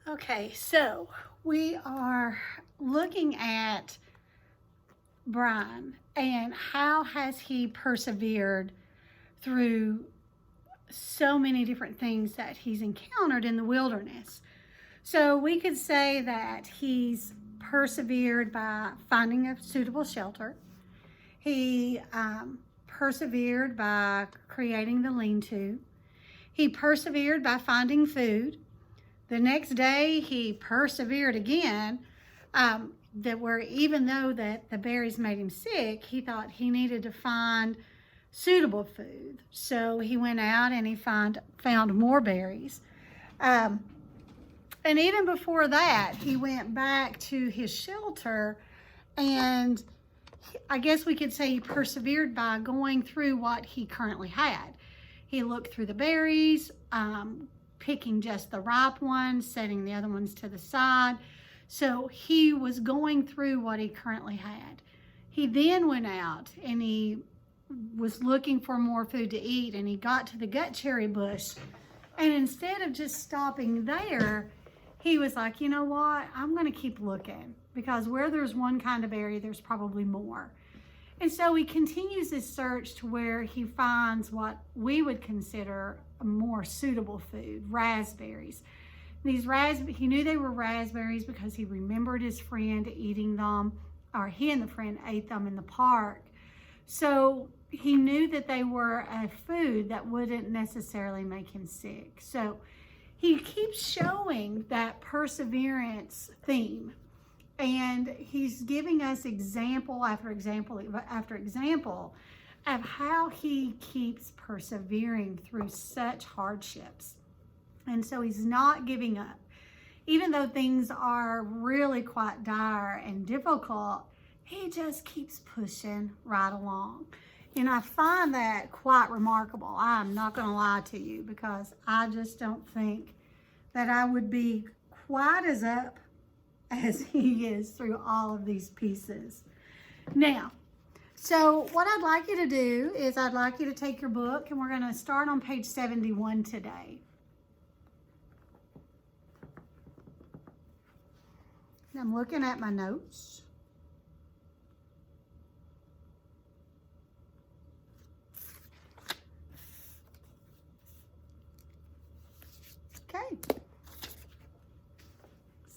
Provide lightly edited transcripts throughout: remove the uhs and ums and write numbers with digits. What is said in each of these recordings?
Okay, so we are looking at Brian and how has he persevered through so many different things that he's encountered in the wilderness. So we could say that he's persevered by finding a suitable shelter. He persevered by creating the lean-to. He persevered by finding food. The next day, he persevered again. That where even though that the berries made him sick, he thought he needed to find suitable food. So he went out and he found more berries. And even before that, he went back to his shelter, and I guess we could say he persevered by going through what he currently had. He looked through the berries, picking just the ripe ones, setting the other ones to the side. So he was going through what he currently had. He then went out and he was looking for more food to eat, and he got to the gut cherry bush. And instead of just stopping there, he was like, you know what? I'm going to keep looking, because where there's one kind of berry, there's probably more. And so he continues this search to where he finds what we would consider a more suitable food, raspberries. He knew they were raspberries because he remembered his friend eating them, or he and the friend ate them in the park. So he knew that they were a food that wouldn't necessarily make him sick. So he keeps showing that perseverance theme. And he's giving us example after example after example of how he keeps persevering through such hardships. And so he's not giving up. Even though things are really quite dire and difficult, he just keeps pushing right along. And I find that quite remarkable. I'm not going to lie to you, because I just don't think that I would be quite as up as he is through all of these pieces. Now, so what I'd like you to do is I'd like you to take your book, and we're going to start on page 71 today. And I'm looking at my notes. Okay.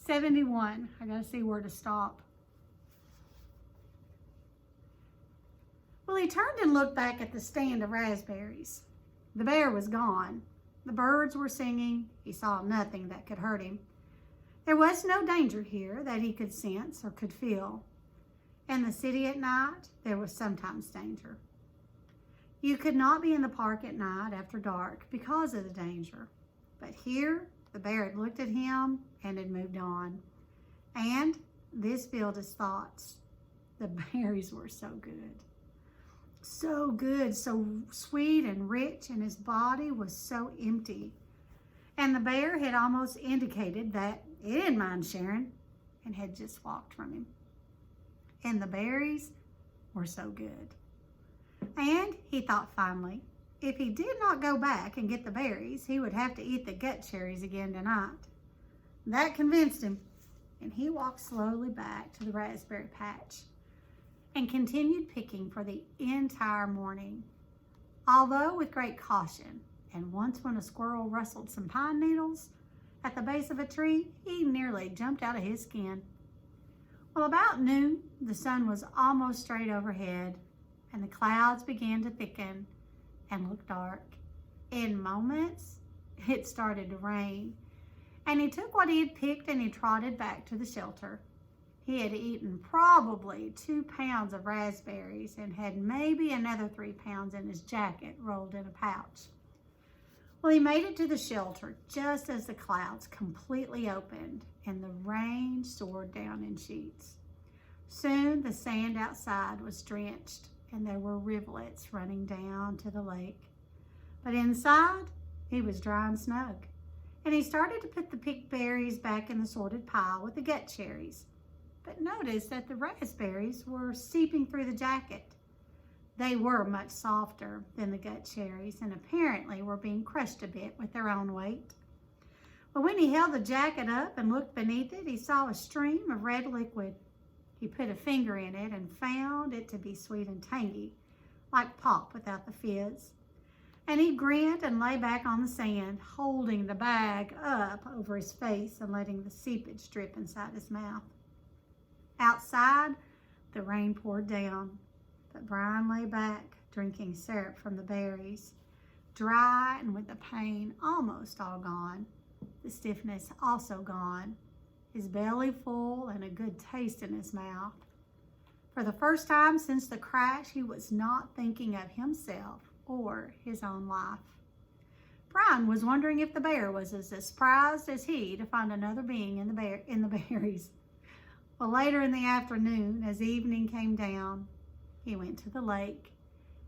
71. I gotta see where to stop. Well, he turned and looked back at the stand of raspberries. The bear was gone. The birds were singing. He saw nothing that could hurt him. There was no danger here that he could sense or could feel. In the city at night, there was sometimes danger. You could not be in the park at night after dark because of the danger. But here, the bear had looked at him and had moved on. And this filled his thoughts. The berries were so good. So good, so sweet and rich, and his body was so empty. And the bear had almost indicated that he didn't mind sharing, and had just walked from him. And the berries were so good. And he thought finally, if he did not go back and get the berries, he would have to eat the gut cherries again tonight. That convinced him, and he walked slowly back to the raspberry patch and continued picking for the entire morning, although with great caution. And once when a squirrel rustled some pine needles at the base of a tree, he nearly jumped out of his skin. Well, about noon, the sun was almost straight overhead, and the clouds began to thicken and look dark. In moments, it started to rain, and he took what he had picked and he trotted back to the shelter. He had eaten probably 2 pounds of raspberries and had maybe another 3 pounds in his jacket rolled in a pouch. Well, he made it to the shelter just as the clouds completely opened and the rain soared down in sheets. Soon the sand outside was drenched and there were rivulets running down to the lake. But inside, he was dry and snug. And he started to put the picked berries back in the sorted pile with the gut cherries. But noticed that the raspberries were seeping through the jacket. They were much softer than the gut cherries and apparently were being crushed a bit with their own weight. But when he held the jacket up and looked beneath it, he saw a stream of red liquid. He put a finger in it and found it to be sweet and tangy, like pop without the fizz. And he grinned and lay back on the sand, holding the bag up over his face and letting the seepage drip inside his mouth. Outside, the rain poured down, but Brian lay back, drinking syrup from the berries, dry and with the pain almost all gone, the stiffness also gone, his belly full and a good taste in his mouth. For the first time since the crash, he was not thinking of himself or his own life. Brian was wondering if the bear was as surprised as he to find another being in the berries. Well, later in the afternoon, as evening came down, he went to the lake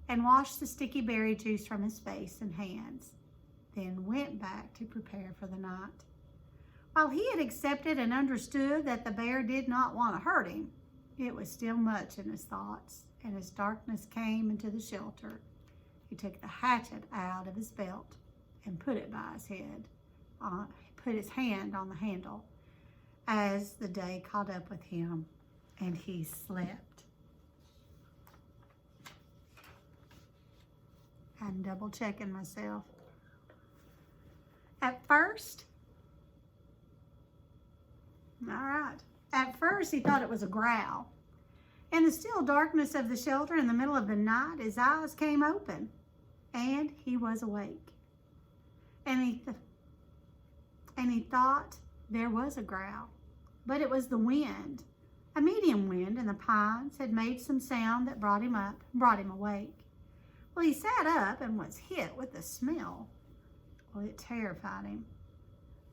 and washed the sticky berry juice from his face and hands, then went back to prepare for the night. While he had accepted and understood that the bear did not want to hurt him, it was still much in his thoughts, and as darkness came into the shelter, he took the hatchet out of his belt and put it by his head, put his hand on the handle, as the day caught up with him, and he slept. I'm double checking myself. At first he thought it was a growl. In the still darkness of the shelter in the middle of the night, his eyes came open, and he was awake. And he thought there was a growl, but it was the wind. A medium wind in the pines had made some sound that brought him awake. Well, he sat up and was hit with the smell. Well, it terrified him.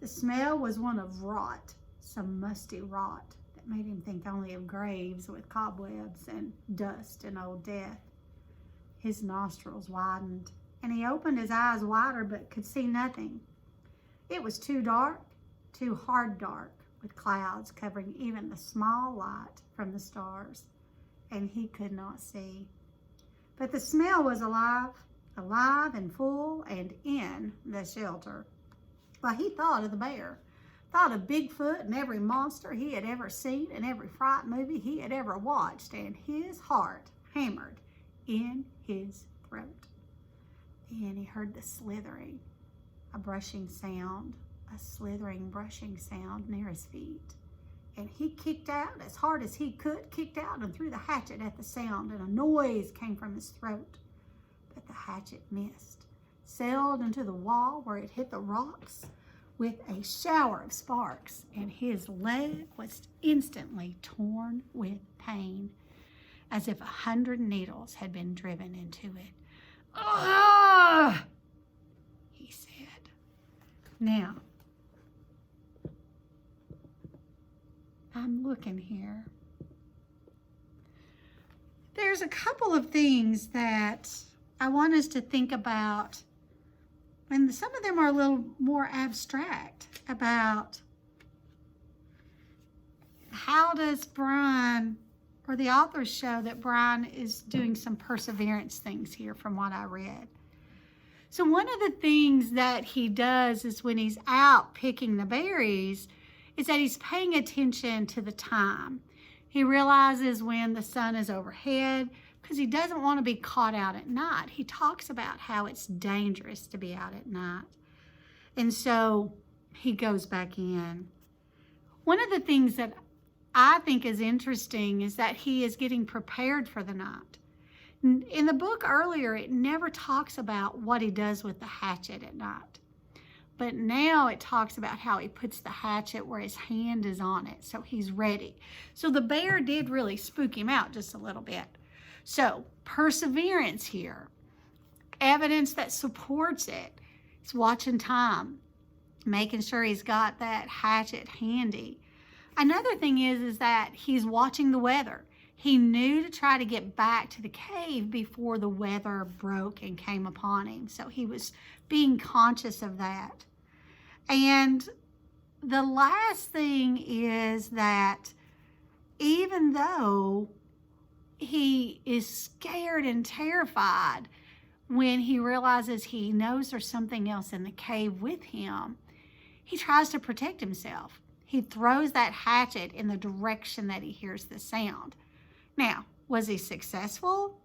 The smell was one of rot, some musty rot that made him think only of graves with cobwebs and dust and old death. His nostrils widened, and he opened his eyes wider but could see nothing. It was too dark, too hard dark, with clouds covering even the small light from the stars, and he could not see. But the smell was alive and full and in the shelter. Well, he thought of the bear, thought of Bigfoot and every monster he had ever seen and every fright movie he had ever watched, and his heart hammered in his throat. Then he heard the slithering, a brushing sound, a slithering, brushing sound near his feet. And he kicked out as hard as he could, kicked out and threw the hatchet at the sound, and a noise came from his throat. But the hatchet missed, sailed into the wall where it hit the rocks with a shower of sparks, and his leg was instantly torn with pain, as if 100 needles had been driven into it. "Ugh!" he said. Now, I'm looking here. There's a couple of things that I want us to think about, and some of them are a little more abstract, about how does Brian, or the authors show that Brian is doing some perseverance things here from what I read. So one of the things that he does is when he's out picking the berries is that he's paying attention to the time. He realizes when the sun is overhead because he doesn't want to be caught out at night. He talks about how it's dangerous to be out at night. And so he goes back in. One of the things that I think is interesting is that he is getting prepared for the night. In the book earlier, it never talks about what he does with the hatchet at night. But now it talks about how he puts the hatchet where his hand is on it, so he's ready. So the bear did really spook him out just a little bit. So perseverance here, evidence that supports it. He's watching time, making sure he's got that hatchet handy. Another thing is that he's watching the weather. He knew to try to get back to the cave before the weather broke and came upon him. So he was being conscious of that. And the last thing is that even though he is scared and terrified when he realizes he knows there's something else in the cave with him, he tries to protect himself. He throws that hatchet in the direction that he hears the sound. Now, was he successful?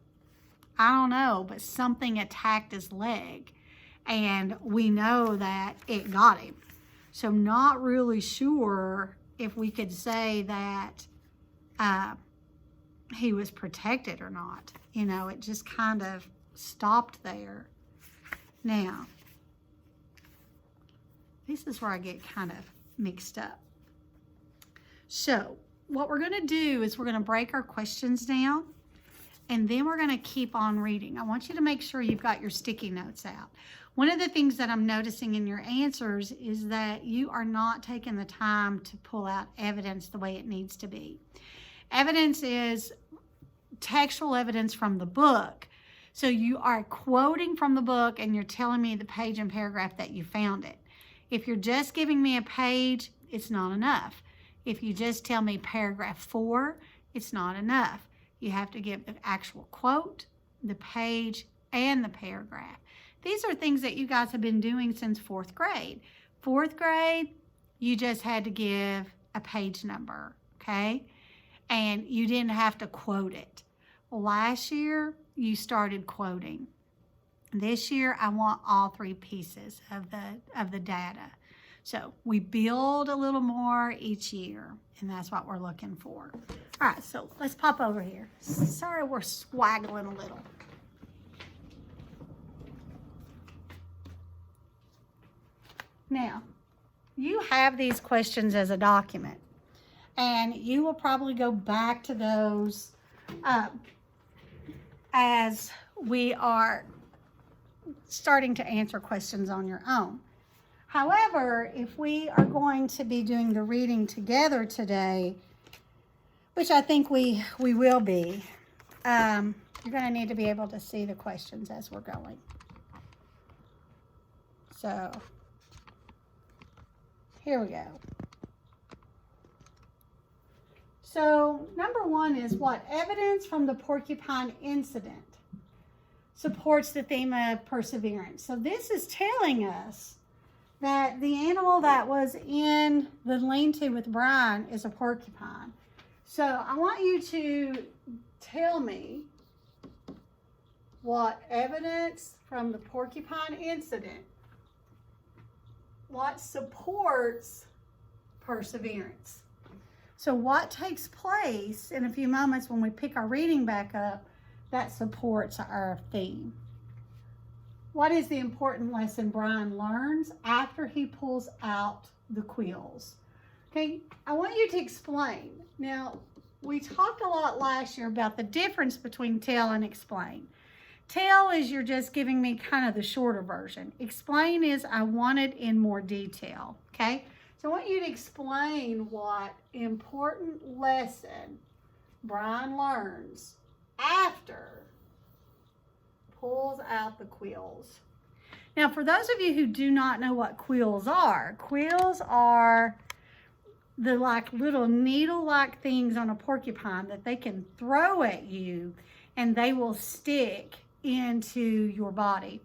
I don't know, but something attacked his leg, and we know that it got him. So I'm not really sure if we could say that he was protected or not. You know, it just kind of stopped there. Now, this is where I get kind of mixed up. So what we're going to do is we're going to break our questions down, and then we're going to keep on reading. I want you to make sure you've got your sticky notes out. One of the things that I'm noticing in your answers is that you are not taking the time to pull out evidence the way it needs to be. Evidence is textual evidence from the book. So you are quoting from the book and you're telling me the page and paragraph that you found it. If you're just giving me a page, it's not enough. If you just tell me paragraph 4, it's not enough. You have to give the actual quote, the page, and the paragraph. These are things that you guys have been doing since 4th grade. 4th grade, you just had to give a page number, okay? And you didn't have to quote it. Last year, you started quoting. This year, I want all 3 pieces of the data. So we build a little more each year, and that's what we're looking for. All right, so let's pop over here. Sorry, we're swaggling a little. Now, you have these questions as a document, and you will probably go back to those as we are starting to answer questions on your own. However, if we are going to be doing the reading together today, which I think we will be, you're going to need to be able to see the questions as we're going. So, here we go. So, number 1 is what evidence from the porcupine incident supports the theme of perseverance. So this is telling us that the animal that was in the lean-to with Brian is a porcupine. So I want you to tell me what evidence from the porcupine incident, what supports perseverance. So what takes place in a few moments when we pick our reading back up that supports our theme? What is the important lesson Brian learns after he pulls out the quills? Okay, I want you to explain. Now, we talked a lot last year about the difference between tell and explain. Tell is you're just giving me kind of the shorter version. Explain is I want it in more detail, okay? So I want you to explain what important lesson Brian learns after pulls out the quills. Now, for those of you who do not know what quills are the like little needle-like things on a porcupine that they can throw at you and they will stick into your body.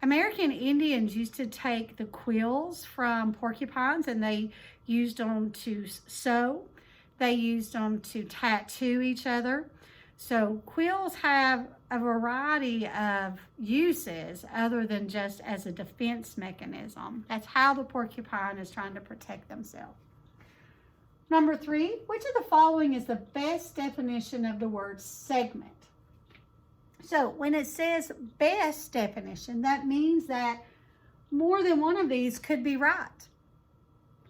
American Indians used to take the quills from porcupines and they used them to sew. They used them to tattoo each other. So quills have a variety of uses other than just as a defense mechanism. That's how the porcupine is trying to protect themselves. Number 3, which of the following is the best definition of the word segment? So when it says best definition, that means that more than one of these could be right.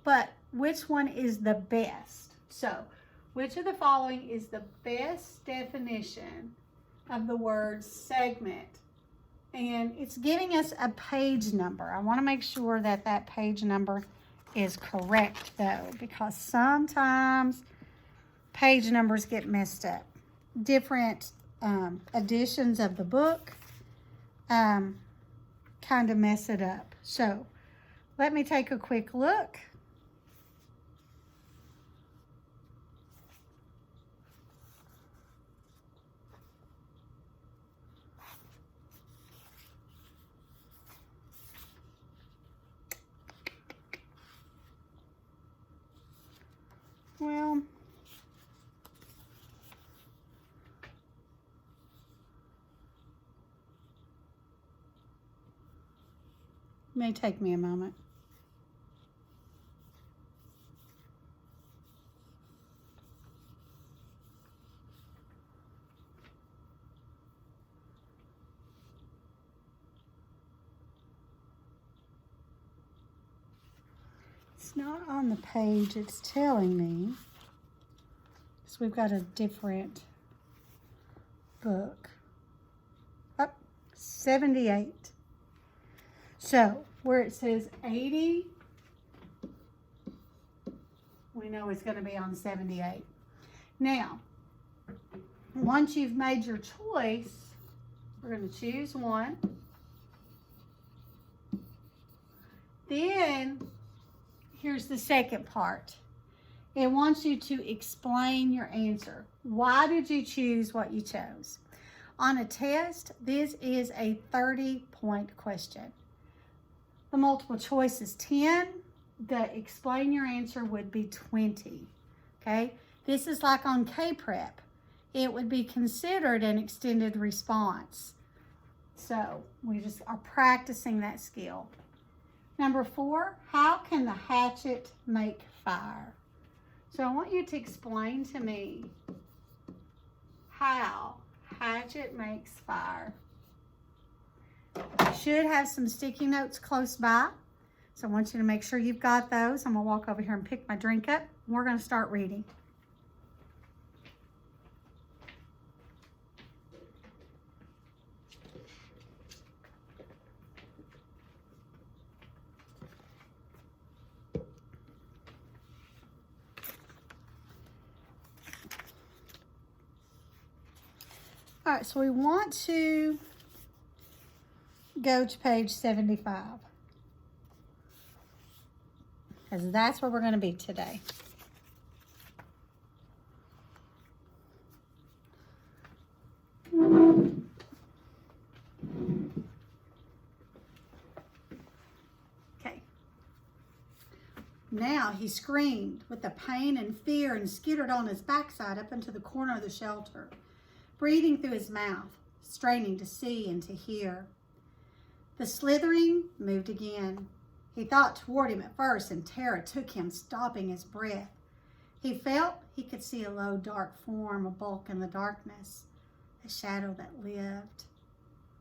But which one is the best? So which of the following is the best definition of the word segment? And it's giving us a page number. I want to make sure that that page number is correct, though, because sometimes page numbers get messed up. Different editions of the book kind of mess it up. So let me take a quick look. may take me a moment. It's not on the page it's telling me. So we've got a different book. Oh, 78. So where it says 80, we know it's going to be on 78. Now, once you've made your choice, we're going to choose one. Then, here's the second part. It wants you to explain your answer. Why did you choose what you chose? On a test, this is a 30-point question. The multiple choice is 10. The explain your answer would be 20. Okay? This is like on K-Prep. It would be considered an extended response. So we just are practicing that skill. Number 4, how can the hatchet make fire? So I want you to explain to me how hatchet makes fire. You should have some sticky notes close by. So I want you to make sure you've got those. I'm going to walk over here and pick my drink up. We're going to start reading. All right, so we want to go to page 75. Because that's where we're going to be today. Okay. Now he screamed with the pain and fear and skittered on his backside up into the corner of the shelter, breathing through his mouth, straining to see and to hear. The slithering moved again. He thought toward him at first, and terror took him, stopping his breath. He felt he could see a low, dark form, a bulk in the darkness, a shadow that lived.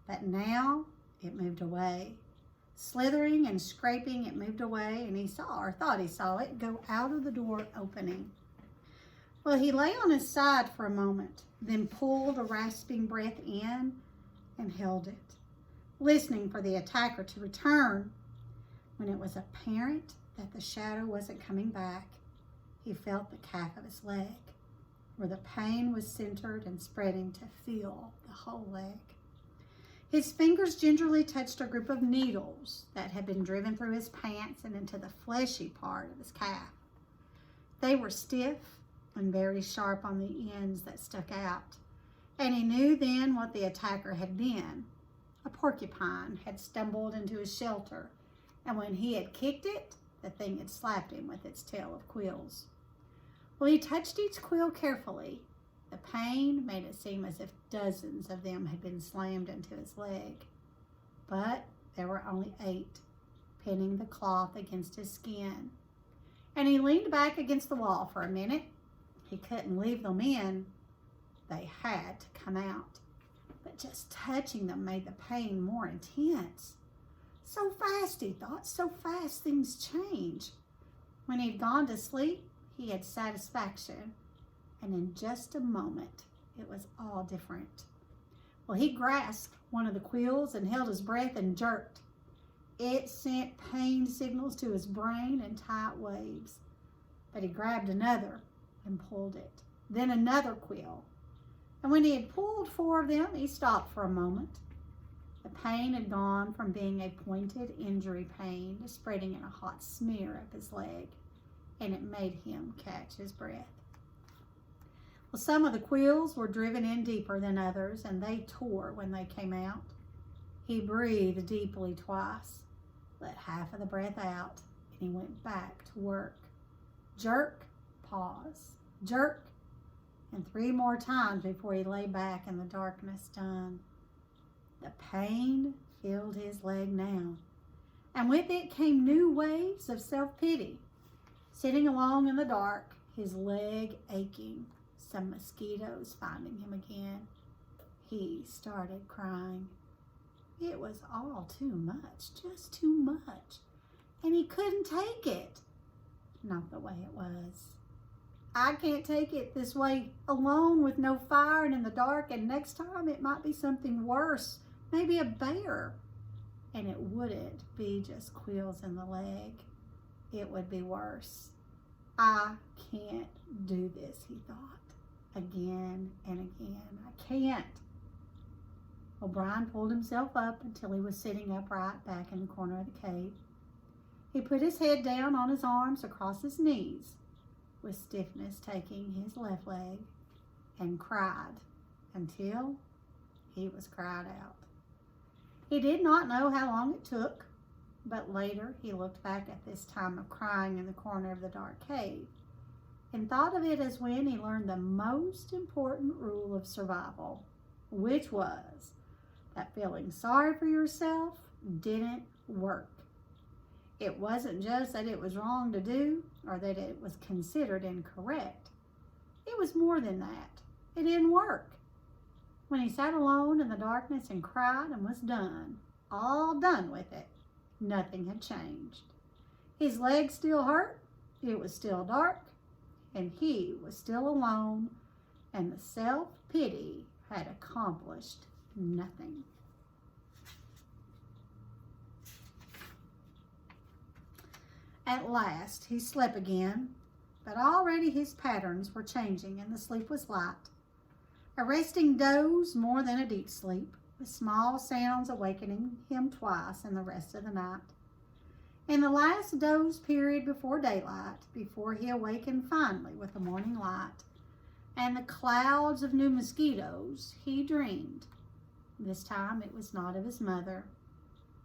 But now it moved away. Slithering and scraping, it moved away, and he saw, or thought he saw it, go out of the door opening. Well, he lay on his side for a moment, then pulled a rasping breath in and held it, listening for the attacker to return. When it was apparent that the shadow wasn't coming back, he felt the calf of his leg, where the pain was centered and spreading to feel the whole leg. His fingers gingerly touched a group of needles that had been driven through his pants and into the fleshy part of his calf. They were stiff and very sharp on the ends that stuck out, and he knew then what the attacker had been. A porcupine had stumbled into his shelter, and when he had kicked it, the thing had slapped him with its tail of quills. Well, he touched each quill carefully. The pain made it seem as if dozens of them had been slammed into his leg. But there were only 8, pinning the cloth against his skin. And he leaned back against the wall for a minute. He couldn't leave them in. They had to come out. But just touching them made the pain more intense. So fast, he thought, so fast things change. When he'd gone to sleep, he had satisfaction. And in just a moment, it was all different. Well, he grasped one of the quills and held his breath and jerked. It sent pain signals to his brain in tight waves. But he grabbed another and pulled it. Then another quill. And when he had pulled 4 of them, he stopped for a moment. The pain had gone from being a pointed injury pain to spreading in a hot smear up his leg, and it made him catch his breath. Well, some of the quills were driven in deeper than others, and they tore when they came out. He breathed deeply twice, let half of the breath out, and he went back to work. Jerk, pause, jerk, and 3 more times before he lay back in the darkness done. The pain filled his leg now, and with it came new waves of self-pity. Sitting alone in the dark, his leg aching, some mosquitoes finding him again, he started crying. It was all too much, just too much, and he couldn't take it. Not the way it was. I can't take it this way alone with no fire and in the dark, and next time it might be something worse, maybe a bear. And it wouldn't be just quills in the leg. It would be worse. I can't do this, he thought, again and again. I can't. Well, Brian pulled himself up until he was sitting upright back in the corner of the cave. He put his head down on his arms across his knees, with stiffness taking his left leg, and cried until he was cried out. He did not know how long it took, but later he looked back at this time of crying in the corner of the dark cave and thought of it as when he learned the most important rule of survival, which was that feeling sorry for yourself didn't work. It wasn't just that it was wrong to do or that it was considered incorrect. It was more than that. It didn't work. When he sat alone in the darkness and cried and was done, all done with it, nothing had changed. His leg still hurt, it was still dark, and he was still alone, and the self-pity had accomplished nothing. At last he slept again, but already his patterns were changing and the sleep was light. A resting doze more than a deep sleep, with small sounds awakening him twice in the rest of the night. In the last doze period before daylight, before he awakened finally with the morning light and the clouds of new mosquitoes, he dreamed. This time it was not of his mother,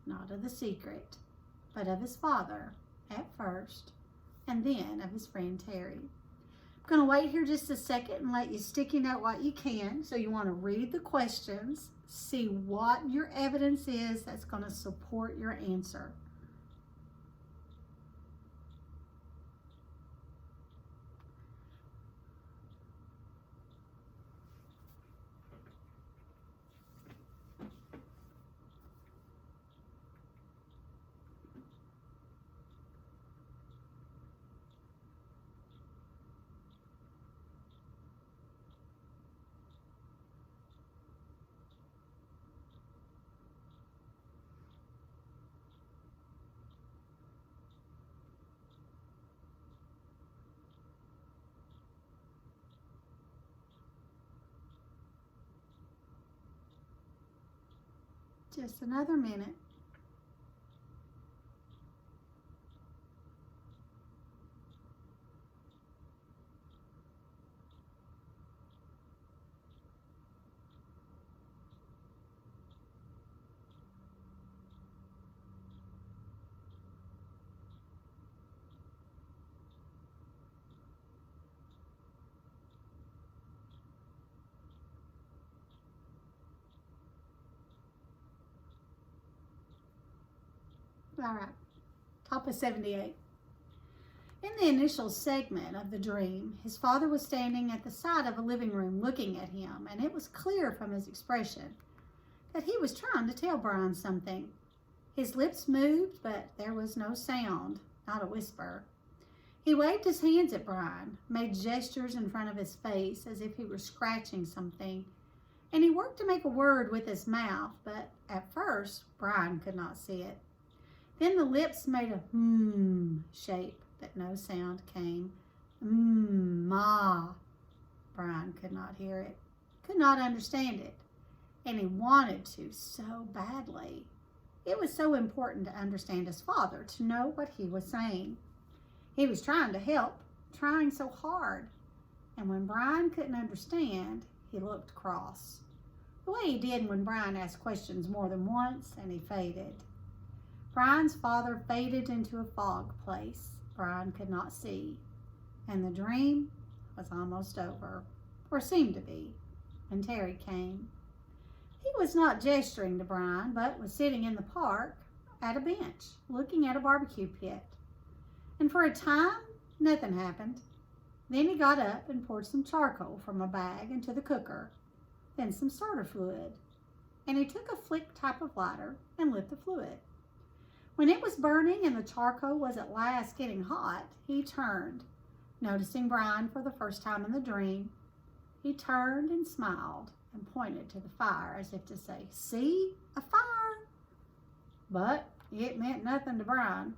not of the secret, but of his father at first, and then of his friend Terry. I'm going to wait here just a second and let you sticky note what you can. So you want to read the questions, see what your evidence is that's going to support your answer. Just another minute. All right, top of 78. In the initial segment of the dream, his father was standing at the side of a living room looking at him, and it was clear from his expression that he was trying to tell Brian something. His lips moved, but there was no sound, not a whisper. He waved his hands at Brian, made gestures in front of his face as if he were scratching something, and he worked to make a word with his mouth, but at first, Brian could not see it. Then the lips made a shape, but no sound came. Ma. Brian could not hear it, could not understand it, and he wanted to so badly. It was so important to understand his father, to know what he was saying. He was trying to help, trying so hard, and when Brian couldn't understand, he looked cross. The way he did when Brian asked questions more than once, and he faded. Brian's father faded into a fog place Brian could not see, and the dream was almost over, or seemed to be, when Terry came. He was not gesturing to Brian, but was sitting in the park, at a bench, looking at a barbecue pit. And for a time, nothing happened. Then he got up and poured some charcoal from a bag into the cooker, then some starter fluid. And he took a flick type of lighter and lit the fluid. When it was burning and the charcoal was at last getting hot, he turned. Noticing Brian for the first time in the dream, he turned and smiled and pointed to the fire as if to say, "See, a fire." But it meant nothing to Brian,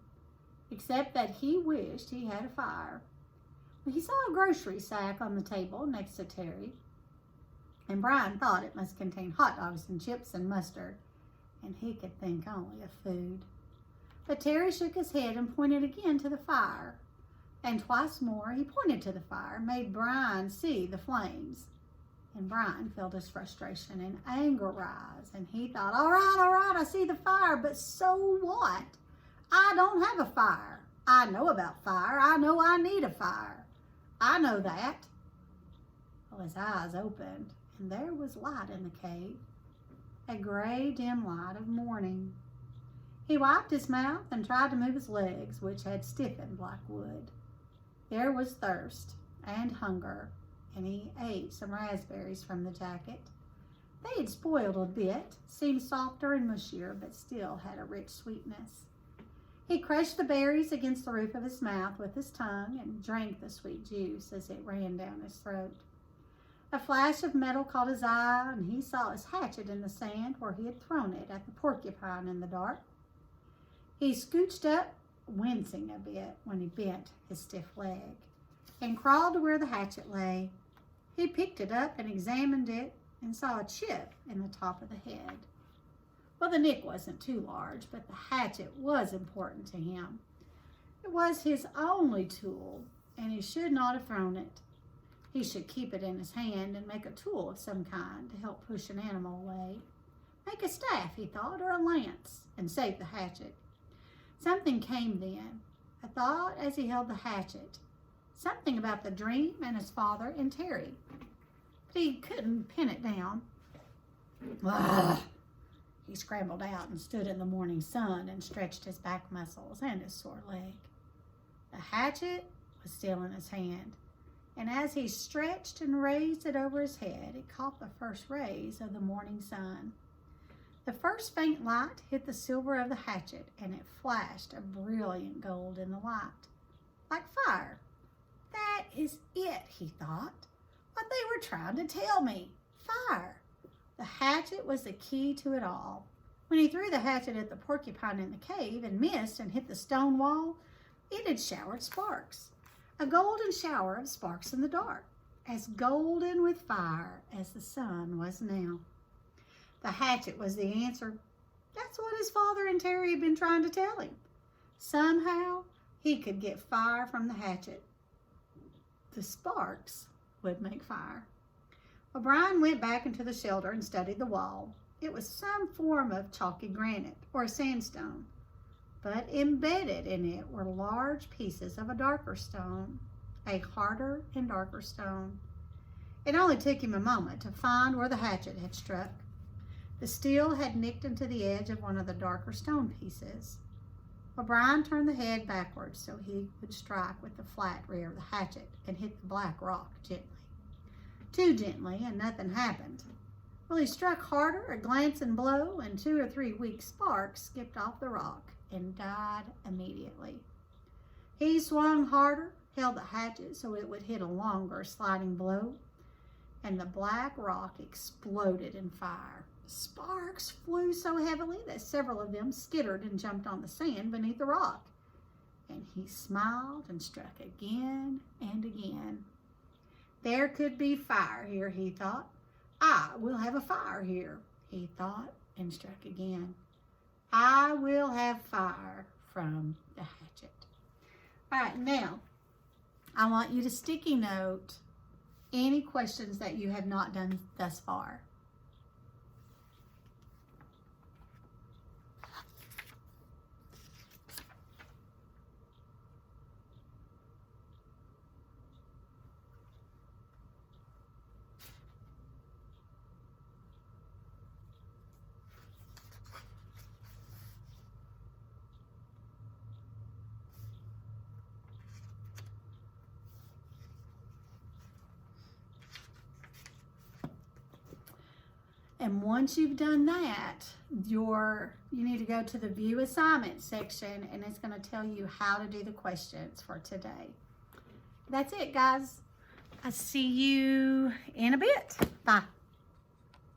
except that he wished he had a fire. He saw a grocery sack on the table next to Terry, and Brian thought it must contain hot dogs and chips and mustard, and he could think only of food. But Terry shook his head and pointed again to the fire. And twice more he pointed to the fire, made Brian see the flames. And Brian felt his frustration and anger rise, and he thought, all right, I see the fire, but so what? I don't have a fire. I know about fire. I know I need a fire. I know that. Well, his eyes opened, and there was light in the cave, a gray, dim light of morning. He wiped his mouth and tried to move his legs, which had stiffened like wood. There was thirst and hunger, and he ate some raspberries from the jacket. They had spoiled a bit, seemed softer and mushier, but still had a rich sweetness. He crushed the berries against the roof of his mouth with his tongue and drank the sweet juice as it ran down his throat. A flash of metal caught his eye, and he saw his hatchet in the sand where he had thrown it at the porcupine in the dark. He scooched up, wincing a bit when he bent his stiff leg, and crawled to where the hatchet lay. He picked it up and examined it and saw a chip in the top of the head. Well, the nick wasn't too large, but the hatchet was important to him. It was his only tool, and he should not have thrown it. He should keep it in his hand and make a tool of some kind to help push an animal away. Make a staff, he thought, or a lance, and save the hatchet. Something came then, a thought as he held the hatchet, something about the dream and his father and Terry. But he couldn't pin it down. Ugh. He scrambled out and stood in the morning sun and stretched his back muscles and his sore leg. The hatchet was still in his hand, and as he stretched and raised it over his head, it caught the first rays of the morning sun. The first faint light hit the silver of the hatchet, and it flashed a brilliant gold in the light, like fire. That is it, he thought, what they were trying to tell me, fire. The hatchet was the key to it all. When he threw the hatchet at the porcupine in the cave and missed and hit the stone wall, it had showered sparks, a golden shower of sparks in the dark, as golden with fire as the sun was now. The hatchet was the answer. That's what his father and Terry had been trying to tell him. Somehow, he could get fire from the hatchet. The sparks would make fire. Well, Brian went back into the shelter and studied the wall. It was some form of chalky granite or sandstone, but embedded in it were large pieces of a darker stone, a harder and darker stone. It only took him a moment to find where the hatchet had struck. The steel had nicked into the edge of one of the darker stone pieces. Well, Brian turned the head backwards so he would strike with the flat rear of the hatchet and hit the black rock gently. Too gently, and nothing happened. Well, he struck harder, a glancing blow, and 2 or 3 weak sparks skipped off the rock and died immediately. He swung harder, held the hatchet so it would hit a longer sliding blow, and the black rock exploded in fire. Sparks flew so heavily that several of them skittered and jumped on the sand beneath the rock. And he smiled and struck again and again. There could be fire here, he thought. I will have a fire here, he thought, and struck again. I will have fire from the hatchet. All right, now, I want you to sticky note any questions that you have not done thus far. And once you've done that, you need to go to the view assignment section, and it's going to tell you how to do the questions for today. That's it, guys. I'll see you in a bit. Bye.